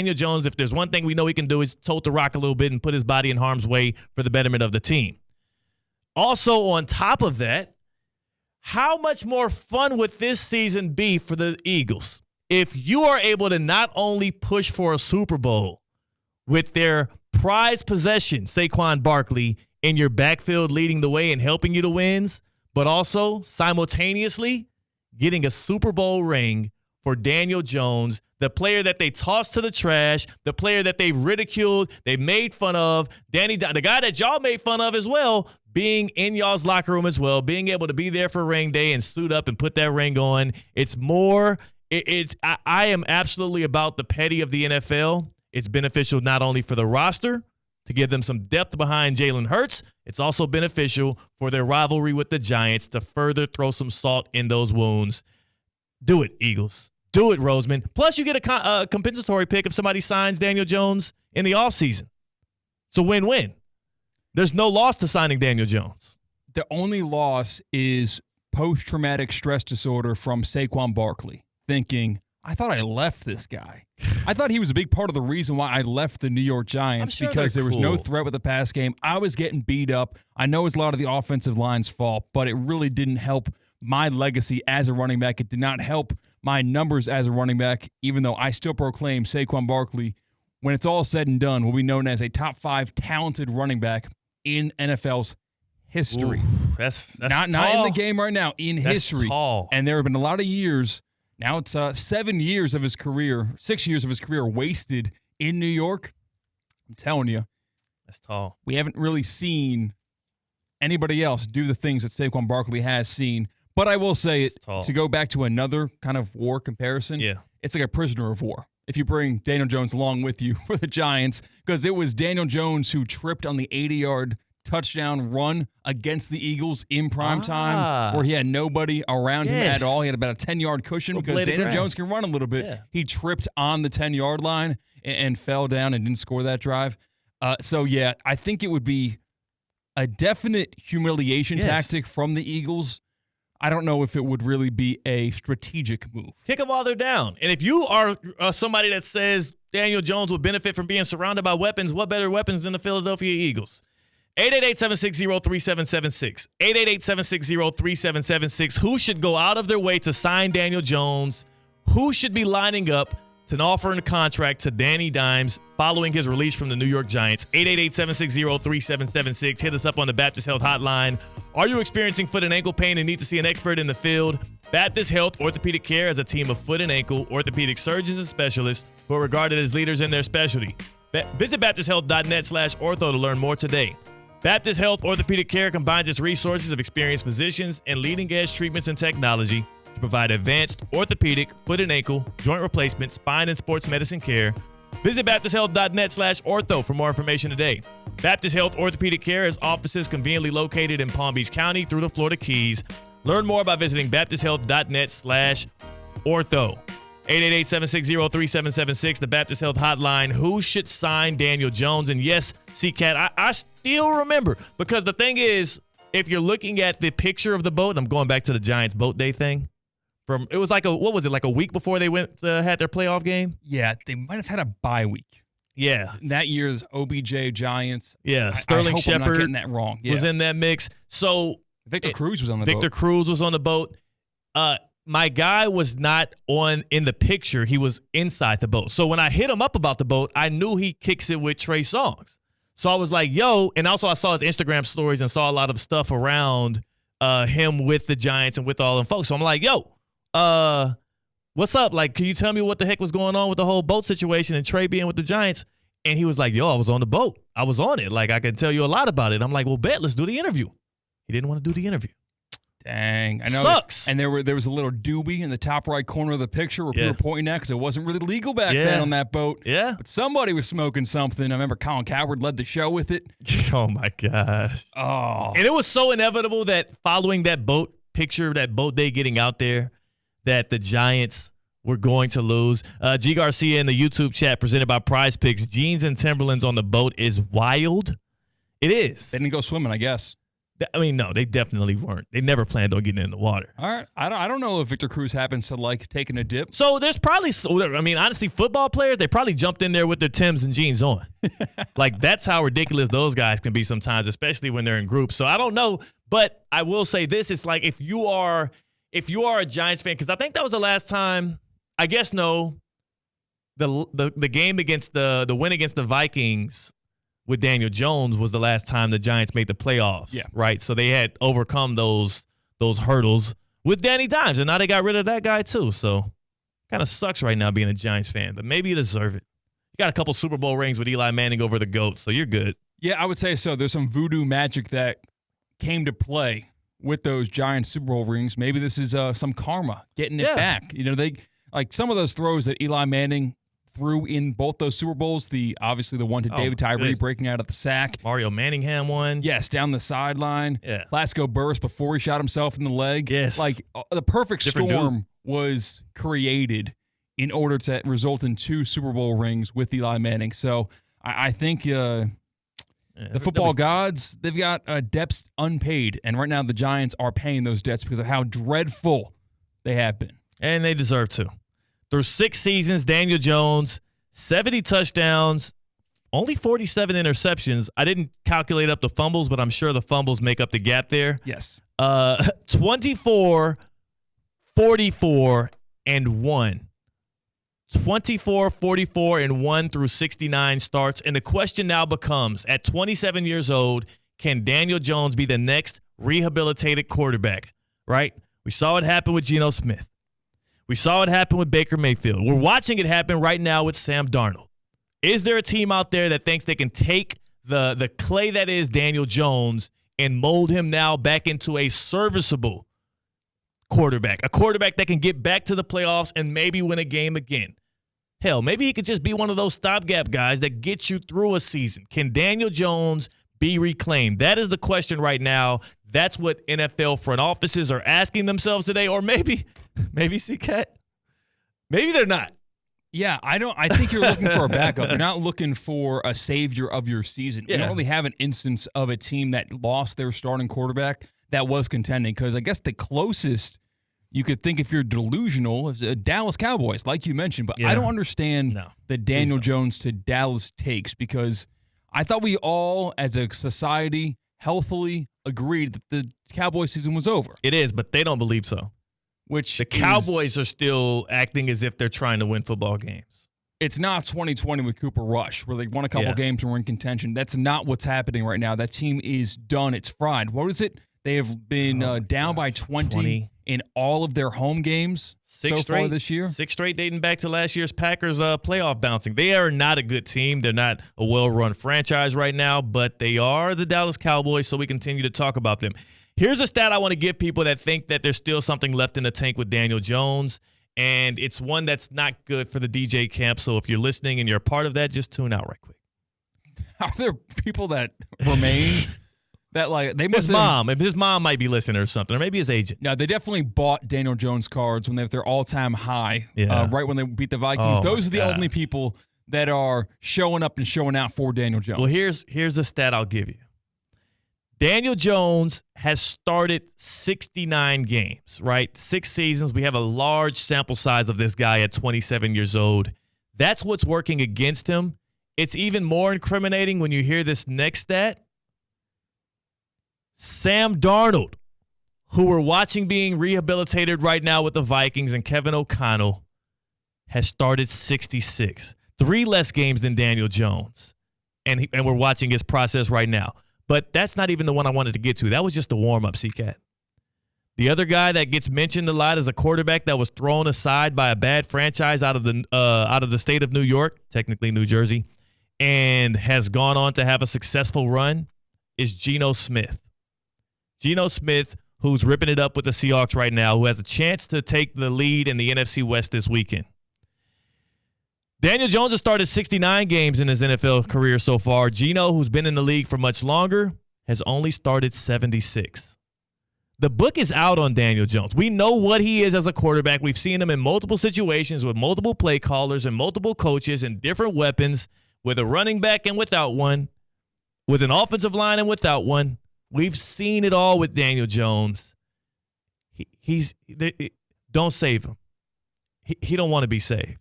Daniel Jones, if there's one thing we know he can do, is tote the rock a little bit and put his body in harm's way for the betterment of the team. Also, on top of that, how much more fun would this season be for the Eagles if you are able to not only push for a Super Bowl with their prized possession, Saquon Barkley, in your backfield leading the way and helping you to wins, but also simultaneously getting a Super Bowl ring for Daniel Jones, the player that they tossed to the trash, the player that they've ridiculed, they made fun of, the guy that y'all made fun of as well, being in y'all's locker room as well, being able to be there for ring day and suit up and put that ring on. It's more – I am absolutely about the petty of the NFL. It's beneficial not only for the roster to give them some depth behind Jalen Hurts, it's also beneficial for their rivalry with the Giants to further throw some salt in those wounds. Do it, Eagles. Do it, Roseman. Plus, you get a compensatory pick if somebody signs Daniel Jones in the offseason. It's a win-win. There's no loss to signing Daniel Jones. The only loss is post-traumatic stress disorder from Saquon Barkley, thinking, I thought I left this guy. I thought he was a big part of the reason why I left the New York Giants because there was no threat with the pass game. I was getting beat up. I know it's a lot of the offensive line's fault, but it really didn't help my legacy as a running back. It did not help my numbers as a running back, even though I still proclaim Saquon Barkley, when it's all said and done, will be known as a top 5 talented running back in NFL's history. Ooh, that's not in the game right now, in history. Tall. And there have been a lot of years. Now it's 7 years of his career, 6 years of his career wasted in New York. I'm telling you. That's tall. We haven't really seen anybody else do the things that Saquon Barkley has seen. But I will say it, to go back to another kind of war comparison, it's like a prisoner of war. If you bring Daniel Jones along with you for the Giants, because it was Daniel Jones who tripped on the 80-yard touchdown run against the Eagles in prime time, where he had nobody around him at all. He had about a 10-yard cushion because Daniel Jones can run a little bit. Yeah. He tripped on the 10-yard line and fell down and didn't score that drive. I think it would be a definite humiliation tactic from the Eagles. I don't know if it would really be a strategic move. Kick them while they're down. And if you are somebody that says Daniel Jones would benefit from being surrounded by weapons, what better weapons than the Philadelphia Eagles? 888-760-3776. 888-760-3776. Who should go out of their way to sign Daniel Jones? Who should be lining up to offer a contract to Danny Dimes following his release from the New York Giants? 888-760-3776. Hit us up on the Baptist Health Hotline. Are you experiencing foot and ankle pain and need to see an expert in the field? Baptist Health Orthopedic Care is a team of foot and ankle orthopedic surgeons and specialists who are regarded as leaders in their specialty. Visit BaptistHealth.net/ortho to learn more today. Baptist Health Orthopedic Care combines its resources of experienced physicians and leading-edge treatments and technology to provide advanced orthopedic, foot and ankle, joint replacement, spine, and sports medicine care. Visit BaptistHealth.net/ortho for more information today. Baptist Health Orthopedic Care has offices conveniently located in Palm Beach County through the Florida Keys. Learn more by visiting BaptistHealth.net/ortho. 888-760-3776, the Baptist Health Hotline. Who should sign Daniel Jones? And yes, C-Cat, I still remember, because the thing is, if you're looking at the picture of the boat, I'm going back to the Giants boat day thing. It was like a week before they had their playoff game? Yeah, they might have had a bye week. Yeah. That year's OBJ Giants. Yeah, Sterling Shepard. I'm not getting that wrong. Yeah. Was in that mix. So Victor Cruz was on the boat. Victor Cruz was on the boat. My guy was not in the picture. He was inside the boat. So when I hit him up about the boat, I knew he kicks it with Trey Songz. So I was like, yo, and also I saw his Instagram stories and saw a lot of stuff around him with the Giants and with all them folks. So I'm like, yo, what's up? Like, can you tell me what the heck was going on with the whole boat situation and Trey being with the Giants? And he was like, yo, I was on the boat. I was on it. Like, I can tell you a lot about it. I'm like, well, bet, let's do the interview. He didn't want to do the interview. Dang. I know. Sucks. And there was a little doobie in the top right corner of the picture where people were pointing at because it wasn't really legal back then on that boat. Yeah. But somebody was smoking something. I remember Colin Cowherd led the show with it. Oh, my gosh. Oh. And it was so inevitable that following that boat picture, that boat day getting out there, that the Giants were going to lose. G. Garcia in the YouTube chat presented by Prize Picks. Jeans and Timberlands on the boat is wild. It is. They didn't go swimming, I guess. I mean, no, they definitely weren't. They never planned on getting in the water. All right. I don't know if Victor Cruz happens to like taking a dip. So there's probably, I mean, honestly, football players, they probably jumped in there with their Timbs and jeans on. Like, that's how ridiculous those guys can be sometimes, especially when they're in groups. So I don't know, but I will say this. It's like if you are a Giants fan, because I think that was the last time, I guess no, the game against the win against the Vikings with Daniel Jones was the last time the Giants made the playoffs. Yeah. Right. So they had overcome those hurdles with Danny Dimes, and now they got rid of that guy too. So kind of sucks right now being a Giants fan, but maybe you deserve it. You got a couple Super Bowl rings with Eli Manning over the GOAT, so you're good. Yeah, I would say so. There's some voodoo magic that came to play with those Giants Super Bowl rings. Maybe this is some karma, getting it back. You know, they like some of those throws that Eli Manning threw in both those Super Bowls, obviously the one to David Tyree breaking out of the sack. Mario Manningham one. Yes, down the sideline. Yeah. Plaxico Burress before he shot himself in the leg. Yes. Like the perfect storm was created in order to result in 2 Super Bowl rings with Eli Manning. So I think the football gods, they've got debts unpaid. And right now the Giants are paying those debts because of how dreadful they have been. And they deserve to. Through 6 seasons, Daniel Jones, 70 touchdowns, only 47 interceptions. I didn't calculate up the fumbles, but I'm sure the fumbles make up the gap there. Yes. 24, 44, and 1. 24, 44, and 1 through 69 starts. And the question now becomes, at 27 years old, can Daniel Jones be the next rehabilitated quarterback, right? We saw it happen with Geno Smith. We saw it happen with Baker Mayfield. We're watching it happen right now with Sam Darnold. Is there a team out there that thinks they can take the clay that is Daniel Jones and mold him now back into a serviceable quarterback, a quarterback that can get back to the playoffs and maybe win a game again? Hell, maybe he could just be one of those stopgap guys that gets you through a season. Can Daniel Jones be reclaimed? That is the question right now. That's what NFL front offices are asking themselves today, or maybe C-Cat. Maybe they're not. Yeah, I think you're looking for a backup. You're not looking for a savior of your season. Yeah. You don't really have an instance of a team that lost their starting quarterback that was contending, because I guess the closest you could think, if you're delusional, is Dallas Cowboys, like you mentioned. But I don't understand the Daniel Jones to Dallas takes, because I thought we all, as a society, healthily agreed that the Cowboys season was over. It is, but they don't believe so. The Cowboys are still acting as if they're trying to win football games. It's not 2020 with Cooper Rush, where they won a couple games and were in contention. That's not what's happening right now. That team is done. It's fried. What is it? They have been down by 20 in all of their home games so far this year. 6 straight dating back to last year's Packers playoff bouncing. They are not a good team. They're not a well-run franchise right now, but they are the Dallas Cowboys, so we continue to talk about them. Here's a stat I want to give people that think that there's still something left in the tank with Daniel Jones, and it's one that's not good for the DJ camp. So if you're listening and you're a part of that, just tune out right quick. Are there people that remain that, like, they must if his mom might be listening or something, or maybe his agent? No, they definitely bought Daniel Jones cards when they have their all-time high, right when they beat the Vikings. Those are the only people that are showing up and showing out for Daniel Jones. Well, here's the stat I'll give you. Daniel Jones has started 69 games, right? 6 seasons. We have a large sample size of this guy at 27 years old. That's what's working against him. It's even more incriminating when you hear this next stat. Sam Darnold, who we're watching being rehabilitated right now with the Vikings and Kevin O'Connell, has started 66. 3 less games than Daniel Jones. And we're watching his process right now. But that's not even the one I wanted to get to. That was just a warm-up, C-Cat. The other guy that gets mentioned a lot as a quarterback that was thrown aside by a bad franchise out of the state of New York, technically New Jersey, and has gone on to have a successful run is Geno Smith. Geno Smith, who's ripping it up with the Seahawks right now, who has a chance to take the lead in the NFC West this weekend. Daniel Jones has started 69 games in his NFL career so far. Geno, who's been in the league for much longer, has only started 76. The book is out on Daniel Jones. We know what he is as a quarterback. We've seen him in multiple situations with multiple play callers and multiple coaches and different weapons, with a running back and without one, with an offensive line and without one. We've seen it all with Daniel Jones. Don't save him. He don't want to be saved.